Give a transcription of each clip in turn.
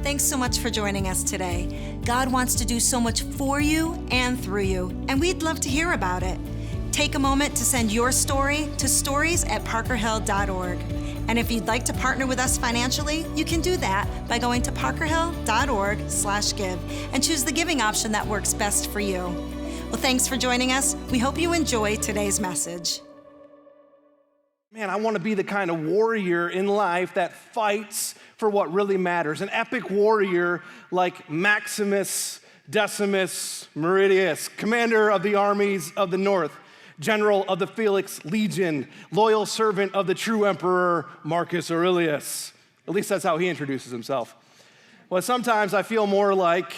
Thanks so much for joining us today. God wants to do so much for you and through you, and we'd love to hear about it. Take a moment to send your story to stories@parkerhill.org. And if you'd like to partner with us financially, you can do that by going to parkerhill.org/give and choose the giving option that works best for you. Well, thanks for joining us. We hope you enjoy today's message. Man, I want to be the kind of warrior in life that fights for what really matters. An epic warrior like Maximus Decimus Meridius, commander of the armies of the north, general of the Felix Legion, loyal servant of the true emperor Marcus Aurelius. At least that's how he introduces himself. Well, sometimes I feel more like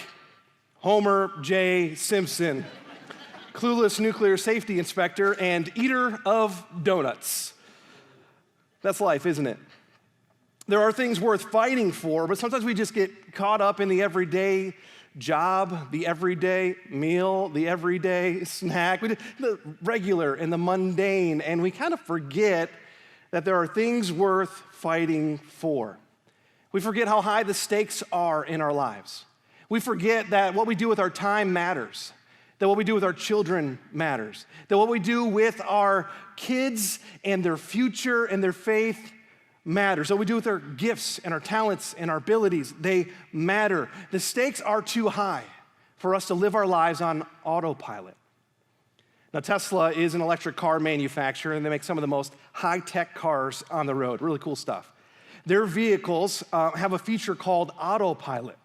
Homer J. Simpson, clueless nuclear safety inspector and eater of donuts. That's life, isn't it? There are things worth fighting for, but sometimes we just get caught up in the everyday job, the everyday meal, the everyday snack, the regular and the mundane, and we kind of forget that there are things worth fighting for. We forget how high the stakes are in our lives. We forget that what we do with our time matters, that what we do with our children matters, that what we do with our kids and their future and their faith matters. What we do with our gifts and our talents and our abilities, they matter. The stakes are too high for us to live our lives on autopilot. Now, Tesla is an electric car manufacturer, and they make some of the most high-tech cars on the road. Really cool stuff. Their vehicles have a feature called autopilot,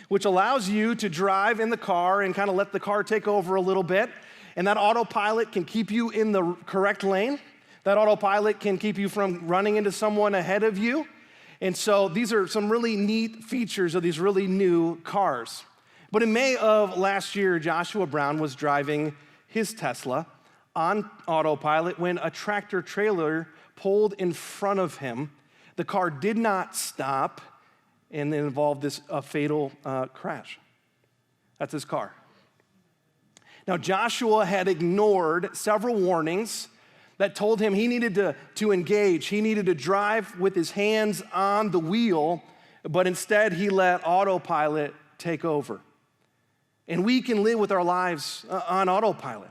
which allows you to drive in the car and kind of let the car take over a little bit, and that autopilot can keep you in the correct lane. That autopilot can keep you from running into someone ahead of you. And so these are some really neat features of these really new cars. But in May of last year, Joshua Brown was driving his Tesla on autopilot when a tractor trailer pulled in front of him. The car did not stop, and it involved a fatal crash. That's his car. Now, Joshua had ignored several warnings that told him he needed to engage. He needed to drive with his hands on the wheel, but instead he let autopilot take over. And we can live with our lives on autopilot.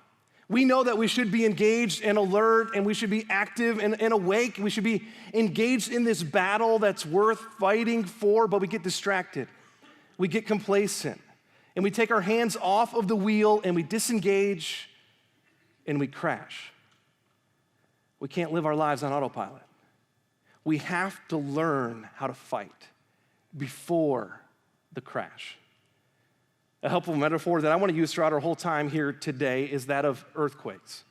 We know that we should be engaged and alert, and we should be active and awake. We should be engaged in this battle that's worth fighting for, but we get distracted. We get complacent, and we take our hands off of the wheel, and we disengage, and we crash. We can't live our lives on autopilot. We have to learn how to fight before the crash. A helpful metaphor that I want to use throughout our whole time here today is that of earthquakes.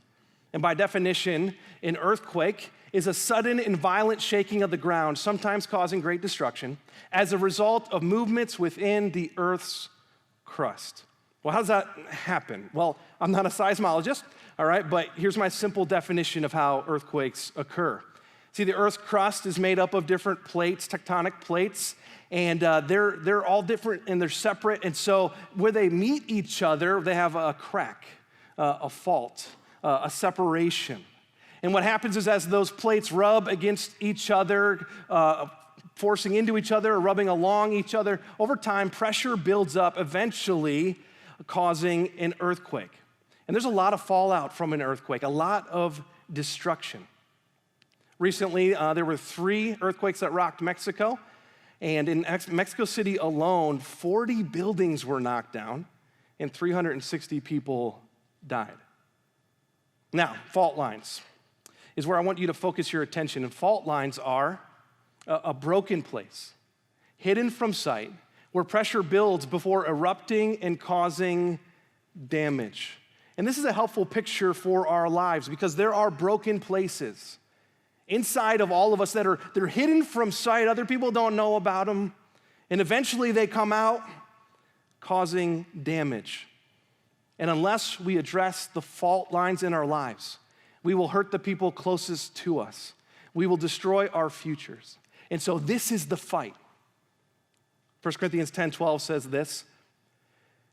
And by definition, an earthquake is a sudden and violent shaking of the ground, sometimes causing great destruction, as a result of movements within the Earth's crust. Well, how does that happen? Well, I'm not a seismologist, all right, but here's my simple definition of how earthquakes occur. See, the Earth's crust is made up of different plates, tectonic plates, and they're all different and they're separate, and so where they meet each other, they have a crack, a fault, a separation. And what happens is as those plates rub against each other, forcing into each other or rubbing along each other, over time, pressure builds up, eventually causing an earthquake. And there's a lot of fallout from an earthquake, a lot of destruction. Recently, there were 3 earthquakes that rocked Mexico, and in Mexico City alone, 40 buildings were knocked down, and 360 people died. Now, fault lines is where I want you to focus your attention, and fault lines are a broken place, hidden from sight, where pressure builds before erupting and causing damage. And this is a helpful picture for our lives because there are broken places inside of all of us they're hidden from sight. Other people don't know about them. And eventually they come out causing damage. And unless we address the fault lines in our lives, we will hurt the people closest to us. We will destroy our futures. And so this is the fight. 1 Corinthians 10:12 says this.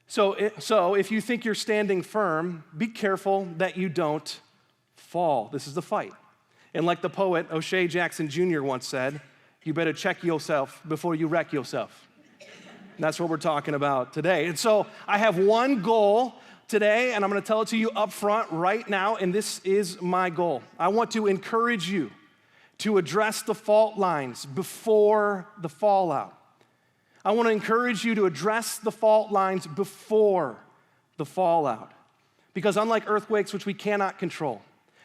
So if you think you're standing firm, be careful that you don't fall. This is the fight. And like the poet O'Shea Jackson Jr. once said, you better check yourself before you wreck yourself. And that's what we're talking about today. And so I have one goal today, and I'm going to tell it to you up front right now, and this is my goal. I want to encourage you to address the fault lines before the fallout. I want to encourage you to address the fault lines before the fallout. Because unlike earthquakes, which we cannot control,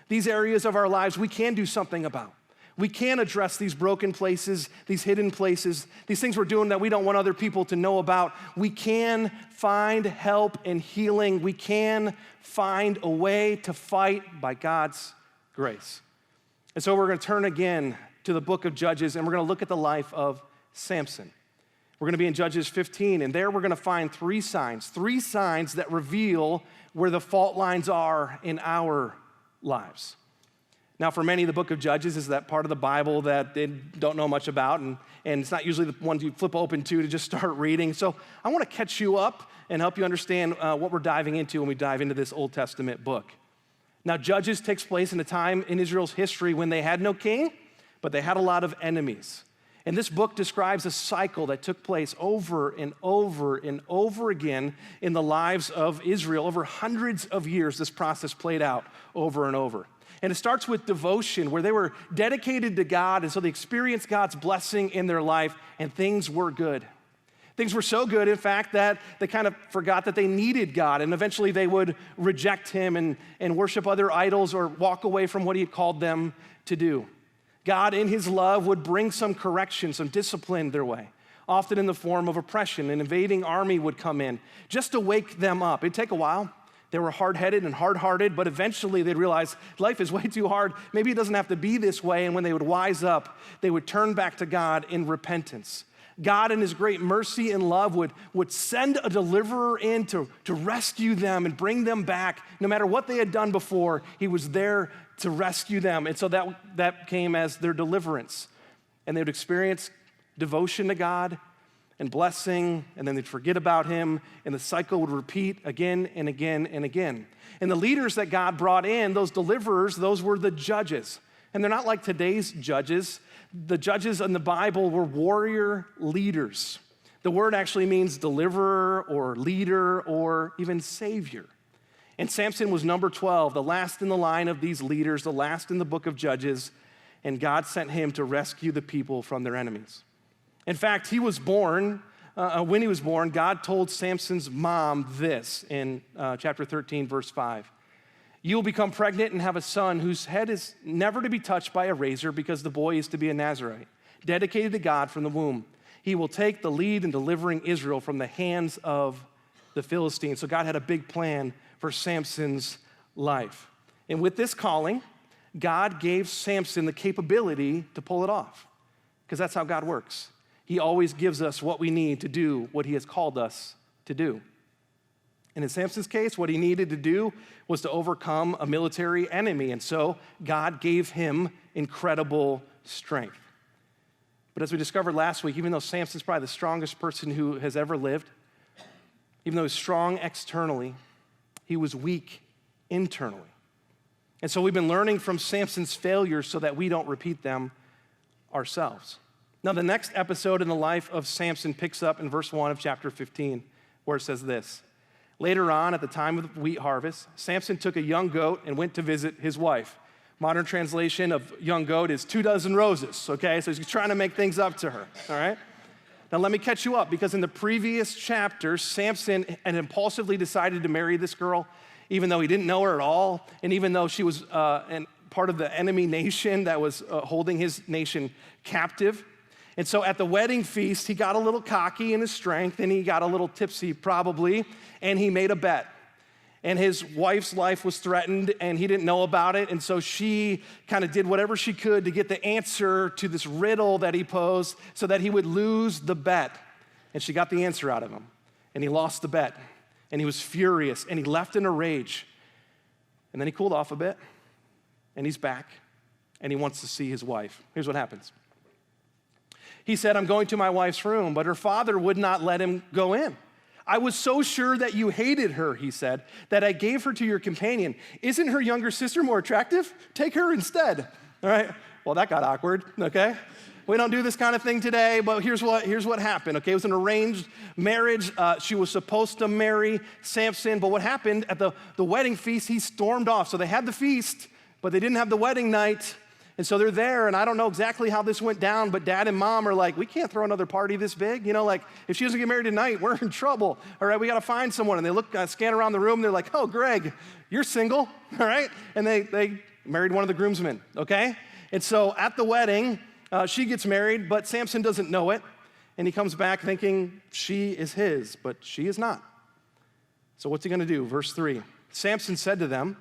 these areas of our lives we can do something about. We can address these broken places, these hidden places, these things we're doing that we don't want other people to know about. We can find help and healing. We can find a way to fight by God's grace. And so we're going to turn again to the book of Judges, and we're going to look at the life of Samson. We're going to be in Judges 15, and there we're going to find three signs that reveal where the fault lines are in our lives. Now, for many, the book of Judges is that part of the Bible that they don't know much about, and it's not usually the one you flip open to just start reading. So I want to catch you up and help you understand what we're diving into when we dive into this Old Testament book. Now, Judges takes place in a time in Israel's history when they had no king, but they had a lot of enemies. And this book describes a cycle that took place over and over and over again in the lives of Israel. Over hundreds of years, this process played out over and over. And it starts with devotion, where they were dedicated to God, and so they experienced God's blessing in their life, and things were good. Things were so good, in fact, that they kind of forgot that they needed God, and eventually they would reject him and worship other idols or walk away from what he had called them to do. God, in his love, would bring some correction, some discipline their way, often in the form of oppression. An invading army would come in just to wake them up. It'd take a while. They were hard-headed and hard-hearted, but eventually they'd realize life is way too hard. Maybe it doesn't have to be this way, and when they would wise up, they would turn back to God in repentance. God, in his great mercy and love, would send a deliverer in to rescue them and bring them back. No matter what they had done before, he was there to rescue them. And so that came as their deliverance. And they would experience devotion to God and blessing, and then they'd forget about him, and the cycle would repeat again and again and again. And the leaders that God brought in, those deliverers, those were the judges. And they're not like today's judges. The judges in the Bible were warrior leaders. The word actually means deliverer or leader or even savior. And Samson was number 12, the last in the line of these leaders, the last in the book of Judges, and God sent him to rescue the people from their enemies. In fact, he was born, when he was born, God told Samson's mom this in chapter 13, verse 5. You will become pregnant and have a son whose head is never to be touched by a razor because the boy is to be a Nazirite, dedicated to God from the womb. He will take the lead in delivering Israel from the hands of the Philistines. So God had a big plan for Samson's life. And with this calling, God gave Samson the capability to pull it off, because that's how God works. He always gives us what we need to do what he has called us to do. And in Samson's case, what he needed to do was to overcome a military enemy. And so God gave him incredible strength. But as we discovered last week, even though Samson's probably the strongest person who has ever lived, even though he's strong externally, he was weak internally. And so we've been learning from Samson's failures so that we don't repeat them ourselves. Now, the next episode in the life of Samson picks up in verse 1 of chapter 15, where it says this. Later on, at the time of the wheat harvest, Samson took a young goat and went to visit his wife. Modern translation of young goat is 24 roses, okay? So he's trying to make things up to her, all right? Now, let me catch you up, because in the previous chapter, Samson had impulsively decided to marry this girl, even though he didn't know her at all, and even though she was part of the enemy nation that was holding his nation captive. And so at the wedding feast, he got a little cocky in his strength, and he got a little tipsy probably, and he made a bet. And his wife's life was threatened, and he didn't know about it, and so she kind of did whatever she could to get the answer to this riddle that he posed so that he would lose the bet. And she got the answer out of him, and he lost the bet, and he was furious, and he left in a rage. And then he cooled off a bit, and he's back, and he wants to see his wife. Here's what happens. He said, I'm going to my wife's room, but her father would not let him go in. I was so sure that you hated her, he said, that I gave her to your companion. Isn't her younger sister more attractive? Take her instead. All right. Well, that got awkward, okay? We don't do this kind of thing today, but here's what happened, okay? It was an arranged marriage. She was supposed to marry Samson, but what happened at the wedding feast, he stormed off. So they had the feast, but they didn't have the wedding night. And so they're there, and I don't know exactly how this went down, but dad and mom are like, we can't throw another party this big. You know, like, if she doesn't get married tonight, we're in trouble. All right, we got to find someone. And they look, scan around the room, and they're like, oh, Greg, you're single, all right? And they married one of the groomsmen, okay? And so at the wedding, she gets married, but Samson doesn't know it. And he comes back thinking she is his, but she is not. So what's he going to do? Verse 3, Samson said to them,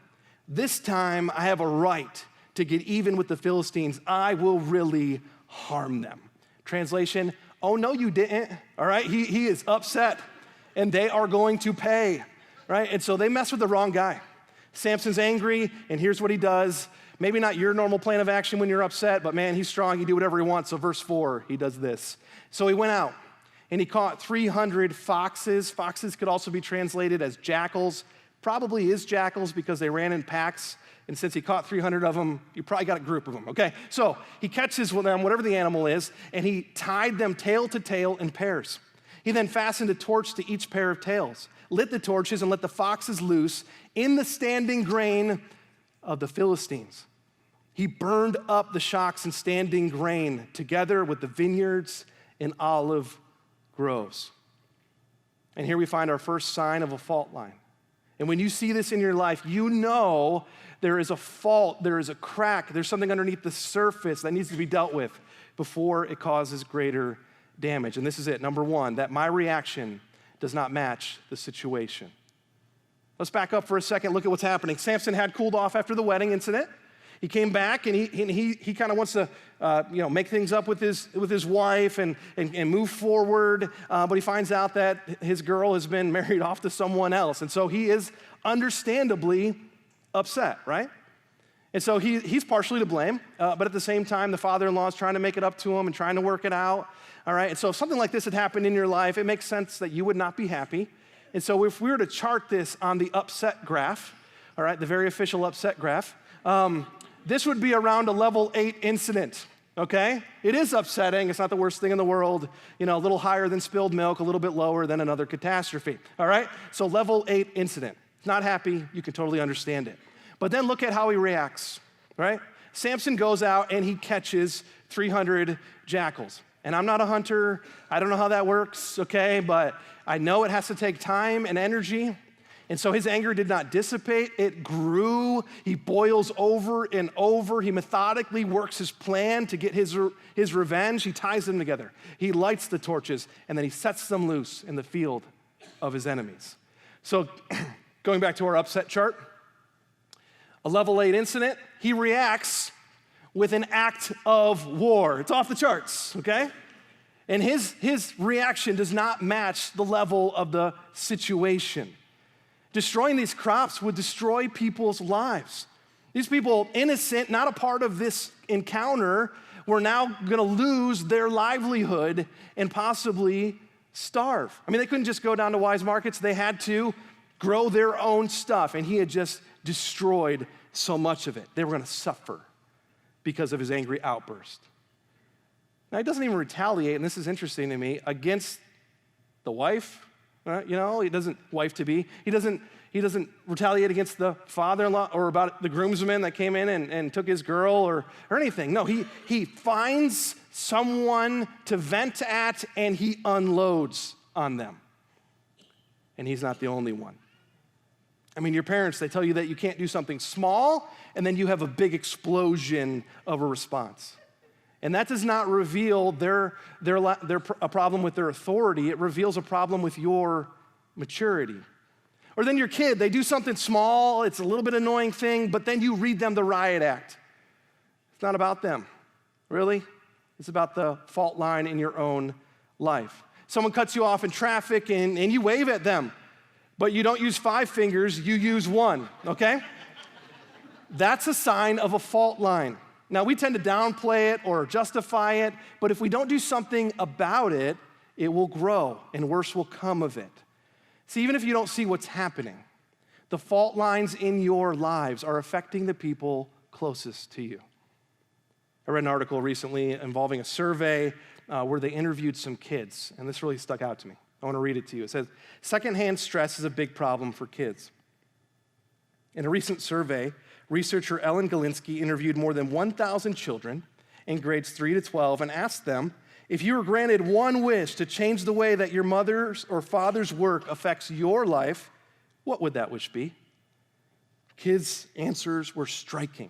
this time I have a right to get even with the Philistines. I will really harm them. Translation, oh, no, you didn't, all right? He is upset, and they are going to pay, right? And so they mess with the wrong guy. Samson's angry, and here's what he does. Maybe not your normal plan of action when you're upset, but man, he's strong. He do whatever he wants. So verse 4, he does this. So he went out, and he caught 300 foxes. Foxes could also be translated as jackals. Probably is jackals because they ran in packs. And since he caught 300 of them, you probably got a group of them, okay? So he catches them, whatever the animal is, and he tied them tail to tail in pairs. He then fastened a torch to each pair of tails, lit the torches, and let the foxes loose in the standing grain of the Philistines. He burned up the shocks and standing grain together with the vineyards and olive groves. And here we find our first sign of a fault line. And when you see this in your life, you know there is a fault, there is a crack, there's something underneath the surface that needs to be dealt with before it causes greater damage. And this is it, number one, that my reaction does not match the situation. Let's back up for a second, look at what's happening. Samson had cooled off after the wedding incident. He came back and he kind of wants to make things up with his wife and move forward, but he finds out that his girl has been married off to someone else, and so he is understandably upset, right? And so he's partially to blame, but at the same time, the father-in-law is trying to make it up to him and trying to work it out, all right? And so if something like this had happened in your life, it makes sense that you would not be happy. And so if we were to chart this on the upset graph, all right, the very official upset graph, this would be around a level 8 incident, okay? It is upsetting. It's not the worst thing in the world. You know, a little higher than spilled milk, a little bit lower than another catastrophe, all right? So level 8 incident. Not happy. You can totally understand it. But then look at how he reacts, right? Samson goes out and he catches 300 jackals. And I'm not a hunter. I don't know how that works, okay? But I know it has to take time and energy. And so his anger did not dissipate, it grew. He boils over and over. He methodically works his plan to get his revenge. He ties them together. He lights the torches, and then he sets them loose in the field of his enemies. So going back to our upset chart, a level 8 incident, he reacts with an act of war. It's off the charts, okay? And his reaction does not match the level of the situation. Destroying these crops would destroy people's lives. These people, innocent, not a part of this encounter, were now gonna lose their livelihood and possibly starve. I mean, they couldn't just go down to Wise Markets. They had to grow their own stuff, and he had just destroyed so much of it. They were gonna suffer because of his angry outburst. Now, he doesn't even retaliate, and this is interesting to me, against the wife. He doesn't wife-to-be. He doesn't retaliate against the father-in-law or about the groomsmen that came in and took his girl or anything. No, he finds someone to vent at and he unloads on them. And he's not the only one. I mean, your parents, they tell you that you can't do something small and then you have a big explosion of a response. And that does not reveal a problem with their authority. It reveals a problem with your maturity. Or then your kid, they do something small, it's a little bit annoying thing, but then you read them the riot act. It's not about them, really. It's about the fault line in your own life. Someone cuts you off in traffic and you wave at them, but you don't use 5 fingers, you use 1, okay? That's a sign of a fault line. Now, we tend to downplay it or justify it, but if we don't do something about it, it will grow and worse will come of it. See, even if you don't see what's happening, the fault lines in your lives are affecting the people closest to you. I read an article recently involving a survey where they interviewed some kids, and this really stuck out to me. I want to read it to you. It says, secondhand stress is a big problem for kids. In a recent survey, researcher Ellen Galinsky interviewed more than 1,000 children in grades 3 to 12 and asked them, if you were granted one wish to change the way that your mother's or father's work affects your life, what would that wish be? Kids' answers were striking.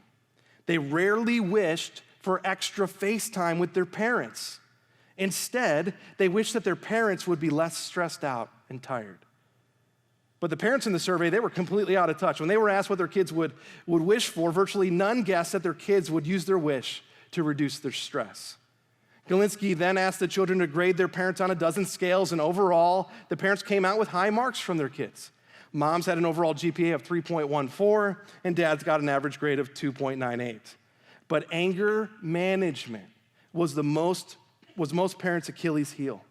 They rarely wished for extra face time with their parents. Instead, they wished that their parents would be less stressed out and tired. But the parents in the survey, they were completely out of touch. When they were asked what their kids would wish for, virtually none guessed that their kids would use their wish to reduce their stress. Galinsky then asked the children to grade their parents on a dozen scales, and overall, the parents came out with high marks from their kids. Moms had an overall GPA of 3.14, and dads got an average grade of 2.98. But anger management was most parents' Achilles heel.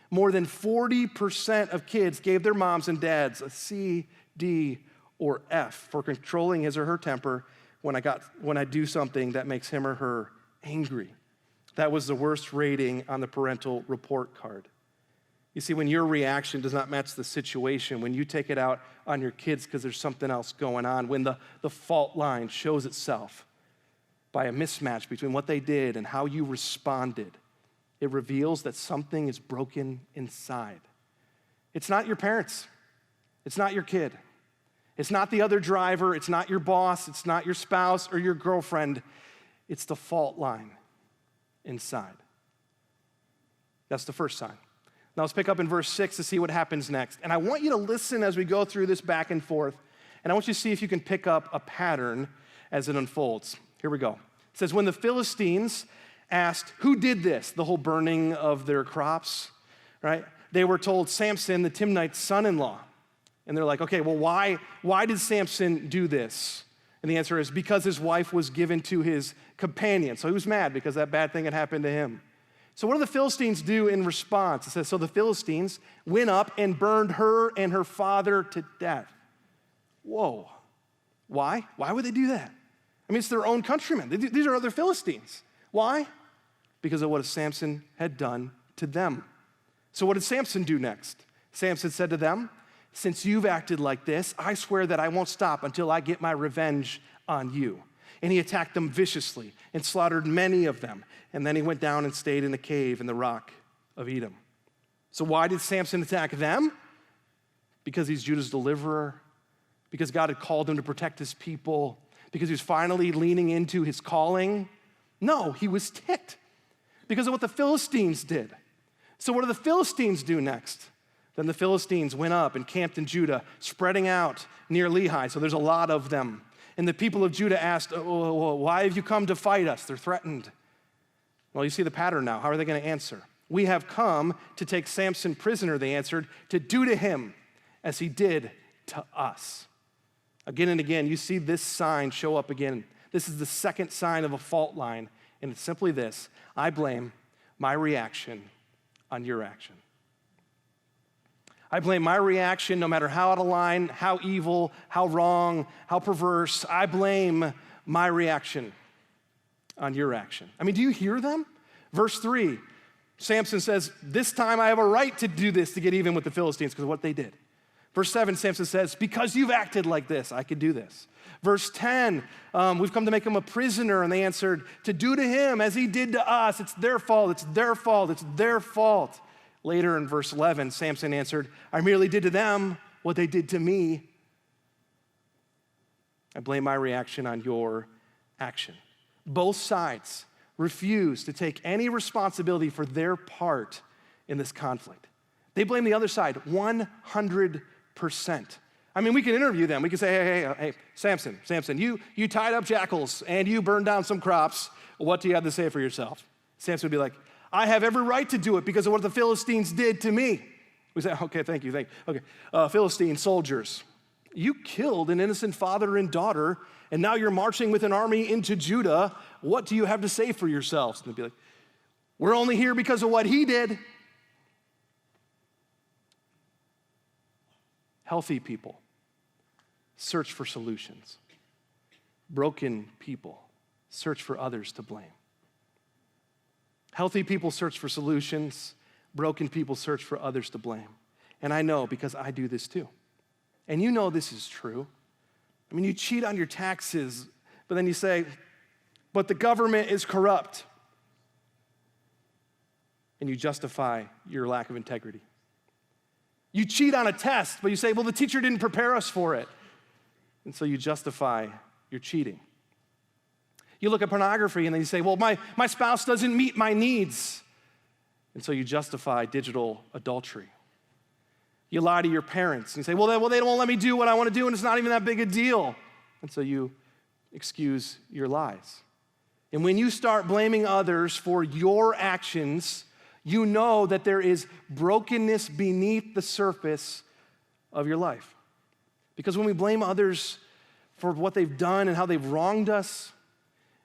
More than 40% of kids gave their moms and dads a C, D, or F for controlling his or her temper when I do something that makes him or her angry. That was the worst rating on the parental report card. You see, when your reaction does not match the situation, when you take it out on your kids because there's something else going on, when the fault line shows itself by a mismatch between what they did and how you responded, it reveals that something is broken inside. It's not your parents. It's not your kid. It's not the other driver. It's not your boss. It's not your spouse or your girlfriend. It's the fault line inside. That's the first sign. Now let's pick up in verse 6 to see what happens next. And I want you to listen as we go through this back and forth, and I want you to see if you can pick up a pattern as it unfolds. Here we go. It says, when the Philistines asked, who did this, the whole burning of their crops, right? They were told, Samson, the Timnite's son-in-law. And they're like, okay, well, why did Samson do this? And the answer is because his wife was given to his companion. So he was mad because that bad thing had happened to him. So what do the Philistines do in response? It says, so the Philistines went up and burned her and her father to death. Whoa. Why? Why would they do that? I mean, it's their own countrymen. These are other Philistines. Why? Because of what Samson had done to them. So what did Samson do next? Samson said to them, since you've acted like this, I swear that I won't stop until I get my revenge on you. And he attacked them viciously and slaughtered many of them. And then he went down and stayed in a cave in the rock of Edom. So why did Samson attack them? Because he's Judah's deliverer, because God had called him to protect his people, because he was finally leaning into his calling. No, he was ticked because of what the Philistines did. So what do the Philistines do next? Then the Philistines went up and camped in Judah, spreading out near Lehi. So there's a lot of them. And the people of Judah asked, oh, why have you come to fight us? They're threatened. Well, you see the pattern now. How are they going to answer? We have come to take Samson prisoner, they answered, to do to him as he did to us. Again and again, you see this sign show up again. This is the second sign of a fault line, and it's simply this: I blame my reaction on your action. I blame my reaction, no matter how out of line, how evil, how wrong, how perverse. I blame my reaction on your action. I mean, do you hear them? Verse 3, Samson says, this time I have a right to do this to get even with the Philistines because of what they did. Verse 7, Samson says, because you've acted like this, I could do this. Verse 10, we've come to make him a prisoner, and they answered, to do to him as he did to us. It's their fault, it's their fault, it's their fault. Later in verse 11, Samson answered, I merely did to them what they did to me. I blame my reaction on your action. Both sides refuse to take any responsibility for their part in this conflict. They blame the other side 100%. I mean, we can interview them. We can say, hey, Samson, you tied up jackals and you burned down some crops. What do you have to say for yourself? Samson would be like, I have every right to do it because of what the Philistines did to me. We say, okay, thank you. Okay, Philistine soldiers, you killed an innocent father and daughter, and now you're marching with an army into Judah. What do you have to say for yourselves? And they'd be like, we're only here because of what he did. Healthy people search for solutions. Broken people search for others to blame. Healthy people search for solutions. Broken people search for others to blame. And I know because I do this too. And you know this is true. I mean, you cheat on your taxes, but then you say, but the government is corrupt. And you justify your lack of integrity. You cheat on a test, but you say, well, the teacher didn't prepare us for it. And so you justify your cheating. You look at pornography and then you say, well, my spouse doesn't meet my needs. And so you justify digital adultery. You lie to your parents and you say, well, they don't let me do what I want to do and it's not even that big a deal. And so you excuse your lies. And when you start blaming others for your actions, you know that there is brokenness beneath the surface of your life. Because when we blame others for what they've done and how they've wronged us,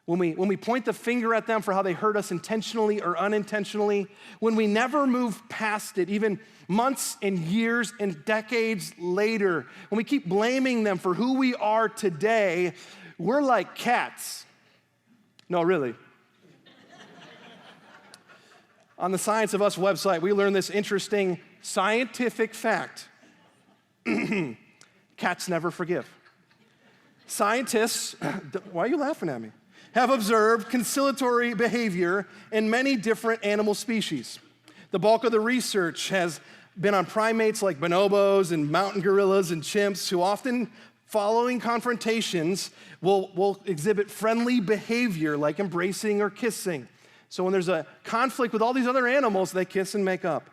when we point the finger at them for how they hurt us intentionally or unintentionally, when we never move past it, even months and years and decades later, when we keep blaming them for who we are today, we're like cats. No, really. On the Science of Us website, we learned this interesting scientific fact. Cats never forgive. Scientists, why are you laughing at me? Have observed conciliatory behavior in many different animal species. The bulk of the research has been on primates like bonobos and mountain gorillas and chimps who often, following confrontations, will exhibit friendly behavior like embracing or kissing. So when there's a conflict with all these other animals, they kiss and make up.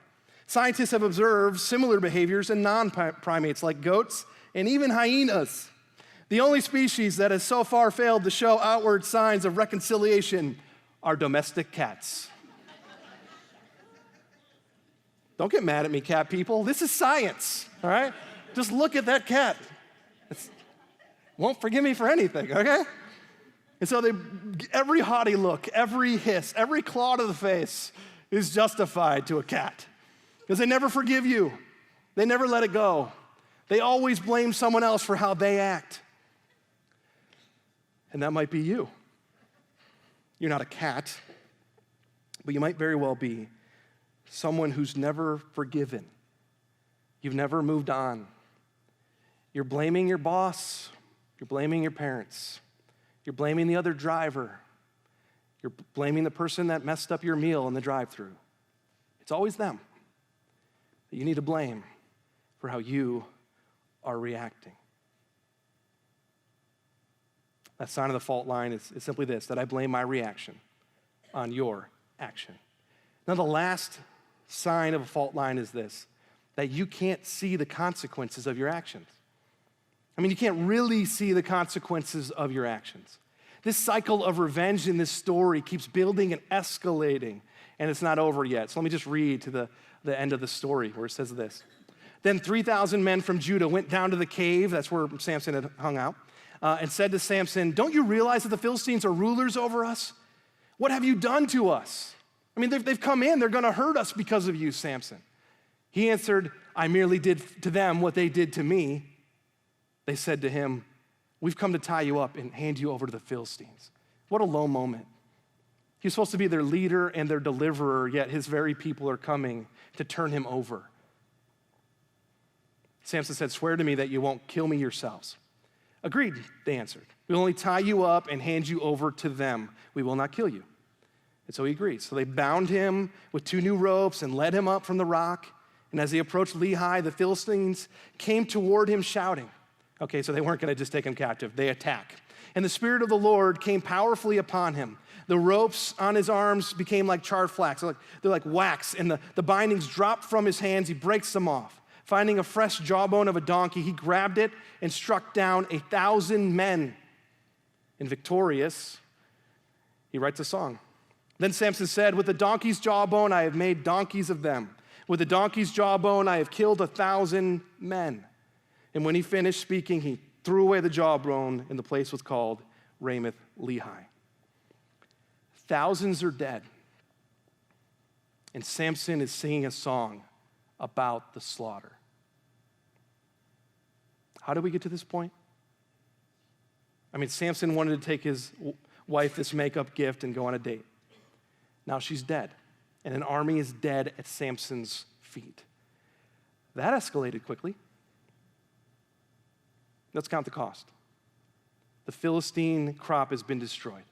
Scientists have observed similar behaviors in non-primates like goats and even hyenas. The only species that has so far failed to show outward signs of reconciliation are domestic cats. Don't get mad at me, cat people. This is science, all right? Just look at that cat. Won't forgive me for anything, okay? And so every haughty look, every hiss, every claw to the face is justified to a cat because they never forgive you. They never let it go. They always blame someone else for how they act. And that might be you. You're not a cat, but you might very well be someone who's never forgiven. You've never moved on. You're blaming your boss. You're blaming your parents. You're blaming the other driver. You're blaming the person that messed up your meal in the drive-thru. It's always them that you need to blame for how you are reacting. That sign of the fault line is simply this, that I blame my reaction on your action. Now, the last sign of a fault line is this, that you can't see the consequences of your actions. I mean, you can't really see the consequences of your actions. This cycle of revenge in this story keeps building and escalating, and it's not over yet. So let me just read to the end of the story where it says this. Then 3,000 men from Judah went down to the cave, that's where Samson had hung out, and said to Samson, don't you realize that the Philistines are rulers over us? What have you done to us? I mean, they've come in, they're gonna hurt us because of you, Samson. He answered, I merely did to them what they did to me. They said to him, we've come to tie you up and hand you over to the Philistines. What a low moment. He's supposed to be their leader and their deliverer, yet his very people are coming to turn him over. Samson said, swear to me that you won't kill me yourselves. Agreed, they answered. We'll only tie you up and hand you over to them. We will not kill you. And so he agreed. So they bound him with 2 new ropes and led him up from the rock. And as he approached Lehi, the Philistines came toward him shouting. Okay, so they weren't going to just take him captive. They attack. And the Spirit of the Lord came powerfully upon him. The ropes on his arms became like charred flax. They're like wax, and the bindings dropped from his hands. He breaks them off. Finding a fresh jawbone of a donkey, he grabbed it and struck down 1,000 men. And victorious, he writes a song. Then Samson said, with the donkey's jawbone, I have made donkeys of them. With the donkey's jawbone, I have killed 1,000 men. And when he finished speaking, he threw away the jawbone, and the place was called Ramath Lehi. Thousands are dead. And Samson is singing a song about the slaughter. How did we get to this point? I mean, Samson wanted to take his wife this makeup gift and go on a date. Now she's dead, and an army is dead at Samson's feet. That escalated quickly. Let's count the cost. The Philistine crop has been destroyed.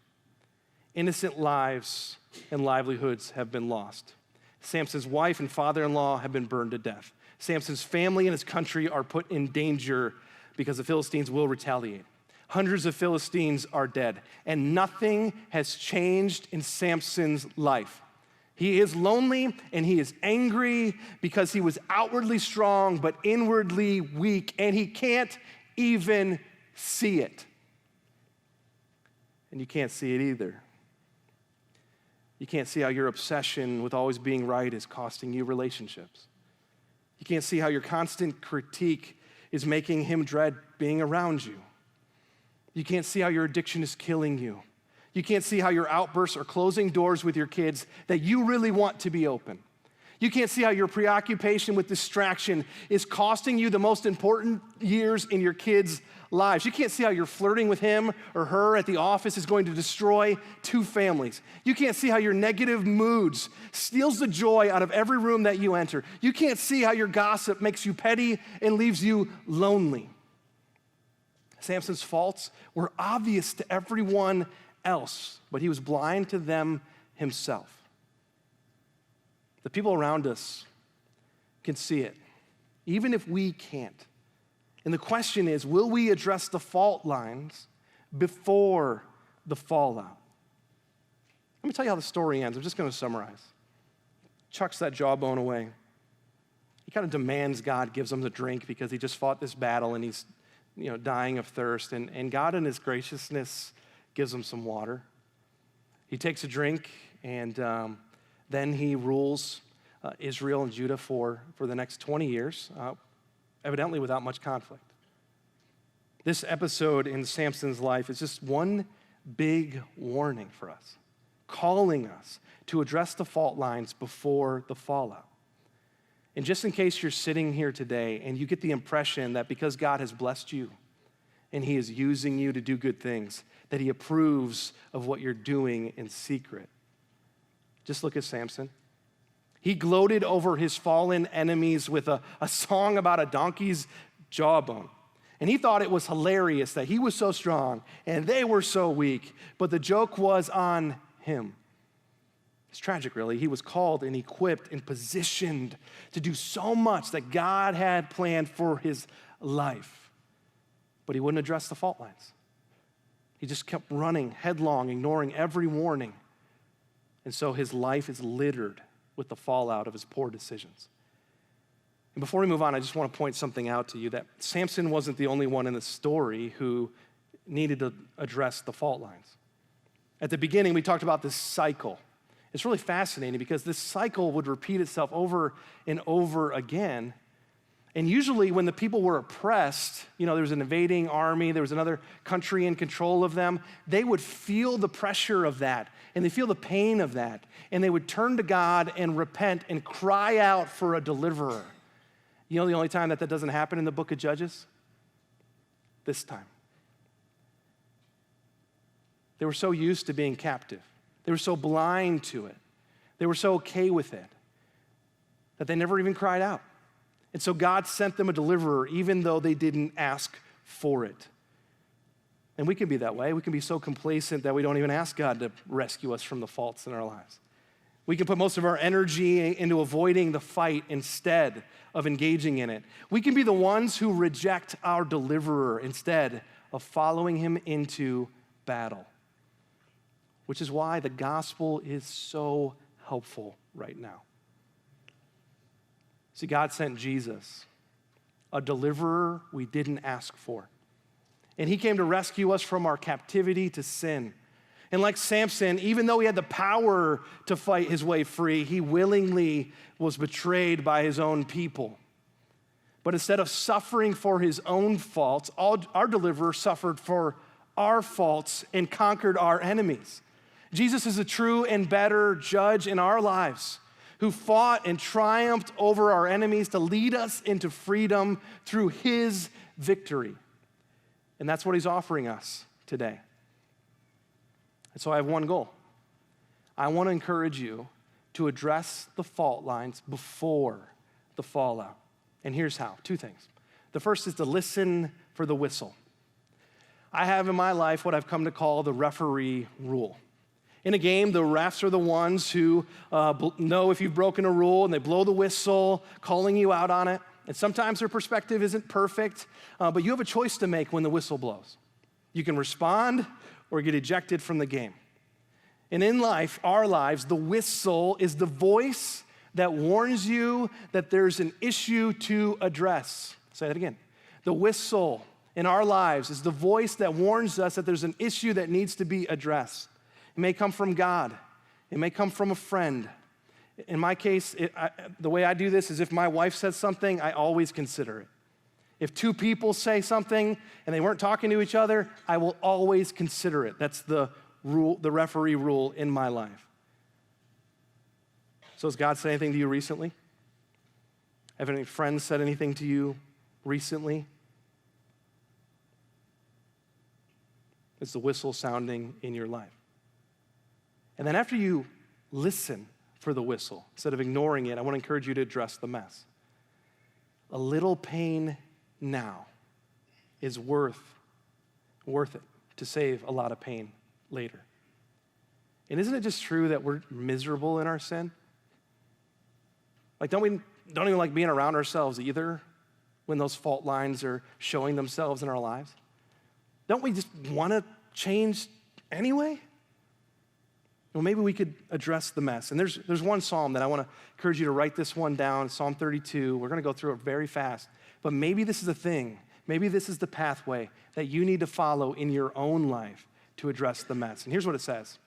Innocent lives and livelihoods have been lost. Samson's wife and father-in-law have been burned to death. Samson's family and his country are put in danger because the Philistines will retaliate. Hundreds of Philistines are dead, and nothing has changed in Samson's life. He is lonely and he is angry because he was outwardly strong but inwardly weak, and he can't even see it. And you can't see it either. You can't see how your obsession with always being right is costing you relationships. You can't see how your constant critique is making him dread being around you. You can't see how your addiction is killing you. You can't see how your outbursts are closing doors with your kids that you really want to be open. You can't see how your preoccupation with distraction is costing you the most important years in your kids' lives. You can't see how your flirting with him or her at the office is going to destroy 2 families. You can't see how your negative moods steals the joy out of every room that you enter. You can't see how your gossip makes you petty and leaves you lonely. Samson's faults were obvious to everyone else, but he was blind to them himself. The people around us can see it, even if we can't. And the question is, will we address the fault lines before the fallout? Let me tell you how the story ends. I'm just going to summarize. Chucks that jawbone away. He kind of demands God gives him the drink because he just fought this battle and he's dying of thirst. And God in his graciousness gives him some water. He takes a drink, and then he rules Israel and Judah for the next 20 years, evidently without much conflict. This episode in Samson's life is just one big warning for us, calling us to address the fault lines before the fallout. And just in case you're sitting here today and you get the impression that because God has blessed you and he is using you to do good things, that he approves of what you're doing in secret, just look at Samson. He gloated over his fallen enemies with a song about a donkey's jawbone. And he thought it was hilarious that he was so strong and they were so weak, but the joke was on him. It's tragic, really. He was called and equipped and positioned to do so much that God had planned for his life, but he wouldn't address the fault lines. He just kept running headlong, ignoring every warning. And so his life is littered with the fallout of his poor decisions. And before we move on, I just want to point something out to you, that Samson wasn't the only one in the story who needed to address the fault lines. At the beginning, we talked about this cycle. It's really fascinating because this cycle would repeat itself over and over again. And usually when the people were oppressed, there was an invading army, there was another country in control of them, they would feel the pressure of that, and they feel the pain of that, and they would turn to God and repent and cry out for a deliverer. The only time that doesn't happen in the book of Judges? This time. They were so used to being captive. They were so blind to it. They were so okay with it that they never even cried out. And so God sent them a deliverer even though they didn't ask for it. And we can be that way. We can be so complacent that we don't even ask God to rescue us from the faults in our lives. We can put most of our energy into avoiding the fight instead of engaging in it. We can be the ones who reject our deliverer instead of following him into battle, which is why the gospel is so helpful right now. See, God sent Jesus, a deliverer we didn't ask for. And he came to rescue us from our captivity to sin. And like Samson, even though he had the power to fight his way free, he willingly was betrayed by his own people. But instead of suffering for his own faults, our deliverer suffered for our faults and conquered our enemies. Jesus is a true and better judge in our lives, who fought and triumphed over our enemies to lead us into freedom through his victory. And that's what he's offering us today. And so I have one goal. I want to encourage you to address the fault lines before the fallout. And here's how, 2 things. The first is to listen for the whistle. I have in my life what I've come to call the referee rule. In a game, the refs are the ones who know if you've broken a rule, and they blow the whistle, calling you out on it. And sometimes their perspective isn't perfect, but you have a choice to make when the whistle blows. You can respond or get ejected from the game. And in life, our lives, the whistle is the voice that warns you that there's an issue to address. Say that again. The whistle in our lives is the voice that warns us that there's an issue that needs to be addressed. It may come from God. It may come from a friend. In my case, the way I do this is if my wife says something, I always consider it. If 2 people say something and they weren't talking to each other, I will always consider it. That's the rule, the referee rule in my life. So has God said anything to you recently? Have any friends said anything to you recently? It's the whistle sounding in your life. And then after you listen for the whistle, instead of ignoring it, I want to encourage you to address the mess. A little pain now is worth it to save a lot of pain later. And isn't it just true that we're miserable in our sin? Like, don't even like being around ourselves either when those fault lines are showing themselves in our lives? Don't we just want to change anyway? Well, maybe we could address the mess. And there's one psalm that I want to encourage you to write this one down, Psalm 32. We're going to go through it very fast. But maybe this is the thing. Maybe this is the pathway that you need to follow in your own life to address the mess. And here's what it says.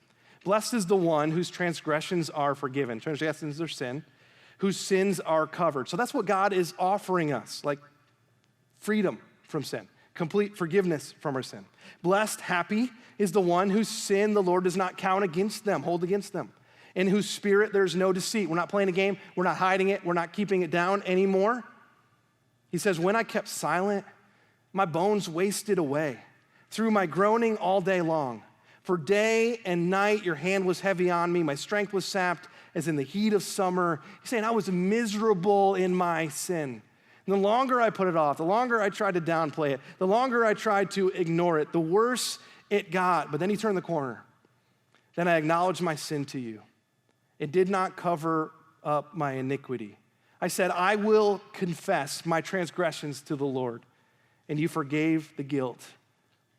Blessed is the one whose transgressions are forgiven. Transgressions are sin, whose sins are covered. So that's what God is offering us, like freedom from sin, complete forgiveness from our sin. Blessed, happy is the one whose sin the Lord does not count against them, hold against them, in whose spirit there's no deceit. We're not playing a game. We're not hiding it. We're not keeping it down anymore. He says, when I kept silent, my bones wasted away through my groaning all day long. For day and night your hand was heavy on me. My strength was sapped as in the heat of summer. He's saying I was miserable in my sin. And the longer I put it off, the longer I tried to downplay it, the longer I tried to ignore it, the worse it got. But then he turned the corner. Then I acknowledged my sin to you. It did not cover up my iniquity. I said, I will confess my transgressions to the Lord, and you forgave the guilt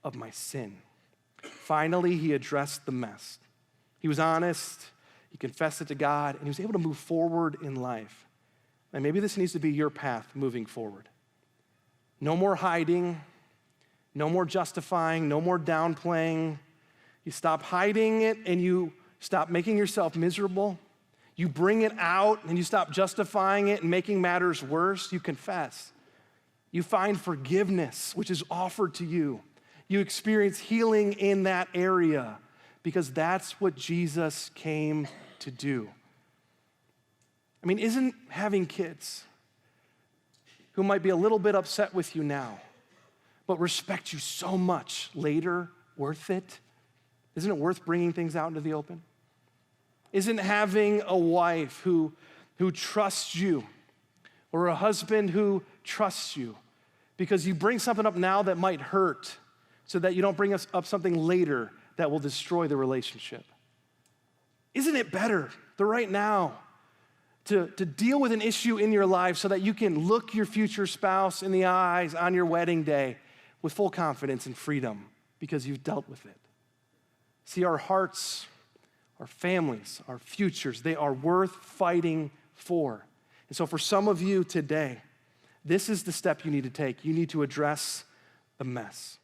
of my sin. Finally, he addressed the mess. He was honest, he confessed it to God, and he was able to move forward in life. And maybe this needs to be your path moving forward. No more hiding, no more justifying, no more downplaying. You stop hiding it and you stop making yourself miserable. You bring it out and you stop justifying it and making matters worse. You confess. You find forgiveness, which is offered to you. You experience healing in that area because that's what Jesus came to do. I mean, isn't having kids who might be a little bit upset with you now, but respect you so much later worth it? Isn't it worth bringing things out into the open? Isn't having a wife who trusts you or a husband who trusts you because you bring something up now that might hurt so that you don't bring up something later that will destroy the relationship? Isn't it better the right now to deal with an issue in your life so that you can look your future spouse in the eyes on your wedding day with full confidence and freedom because you've dealt with it? See, our hearts, our families, our futures, they are worth fighting for. And so for some of you today, this is the step you need to take. You need to address the mess.